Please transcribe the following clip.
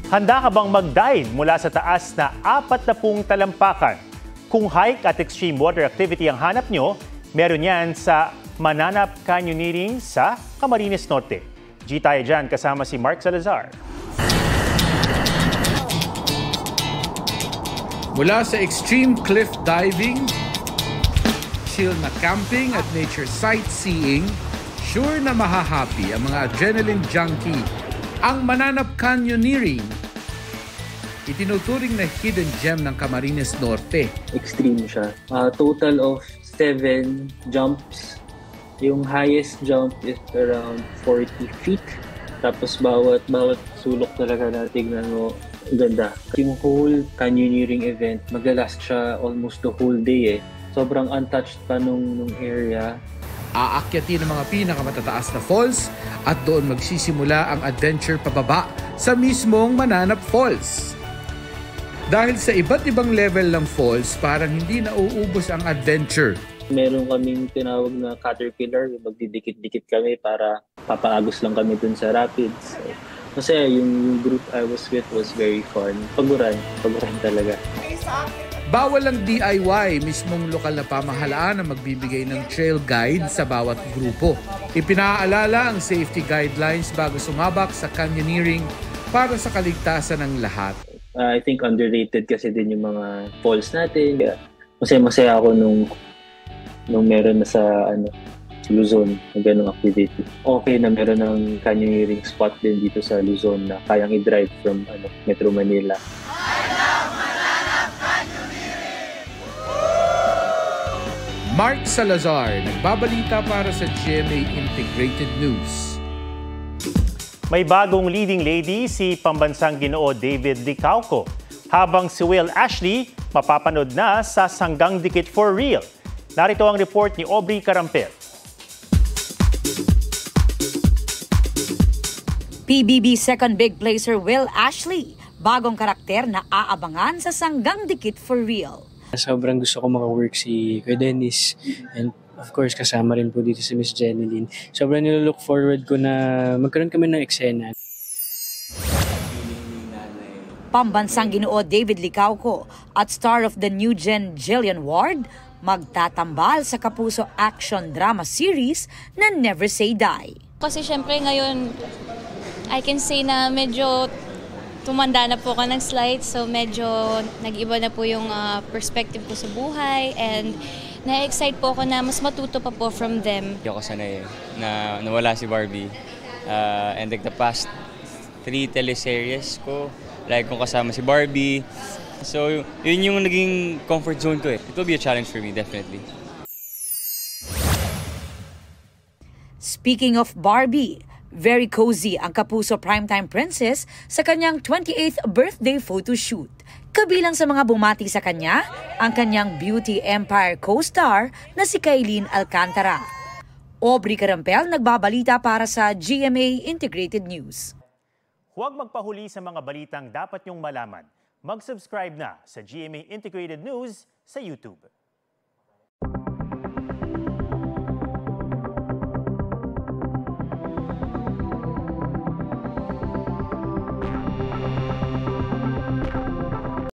Handa ka bang mag-dive mula sa taas na 40 talampakan? Kung hike at extreme water activity ang hanap nyo, meron yan sa Mananap Canyoneering sa Camarines Norte. G tayo dyan kasama si Mark Salazar. Mula sa extreme cliff diving, chill na camping at nature sightseeing, sure na mahahappy ang mga adrenaline junkie. Ang Mananap Canyoneering, itinuturing na hidden gem ng Camarines Norte. Extreme siya. Total of 7 jumps. Yung highest jump is around 40 feet. Tapos bawat sulok talaga na tignan mo, ganda. Yung whole canyoneering event, maglalast siya almost the whole day eh. Sobrang untouched pa nung area. Aakyatin ang mga pinakamatataas na falls at doon magsisimula ang adventure pababa sa mismong Mananap Falls. Dahil sa iba't ibang level ng falls, parang hindi nauubos ang adventure. Meron kaming tinawag na caterpillar, magdidikit-dikit kami para papaagos lang kami dun sa rapids. So, masaya, yung group I was with was very fun. Paguran talaga. Bawal ang DIY, mismong lokal na pamahalaan ang magbibigay ng trail guide sa bawat grupo. Ipinaalala ang safety guidelines bago sumabak sa canyoneering para sa kaligtasan ng lahat. I think underrated kasi din yung mga falls natin. Masaya ako nung meron na sa Luzon na ganung activity. Okay na meron ng canyoneering spot din dito sa Luzon na kayang i-drive from Metro Manila. Mark Salazar, nagbabalita para sa GMA Integrated News. May bagong leading lady si pambansang Ginoo David Licauco, habang si Will Ashley mapapanood na sa Sanggang Dikit for Real. Narito ang report ni Aubrey Carampel. PBB second big placer Will Ashley, bagong karakter na aabangan sa Sanggang Dikit for Real. Sobrang gusto ko maka-work si Kuya Dennis and of course kasama rin po dito si Miss Jeneline. Sobrang nilolook forward ko na magkaroon kami ng eksena. Pambansang Ginoo David Licauco at star of the new gen Jillian Ward magtatambal sa kapuso action drama series na Never Say Die. Kasi syempre ngayon I can say na medyo tumanda na po ako ng slight, so medyo nag-iba na po yung perspective ko sa buhay and na-excite po ako na mas matuto pa po from them. Hindi ako sanay na nawala si Barbie. And like the past 3 teleseries ko, like kung kasama si Barbie. So yun yung naging comfort zone ko eh. It will be a challenge for me, definitely. Speaking of Barbie, very cozy ang kapuso primetime princess sa kanyang 28th birthday photoshoot. Kabilang sa mga bumati sa kanya, ang kanyang Beauty Empire co-star na si Kailin Alcantara. Aubrey Carampel nagbabalita para sa GMA Integrated News. Huwag magpahuli sa mga balitang dapat niyong malaman. Mag-subscribe na sa GMA Integrated News sa YouTube.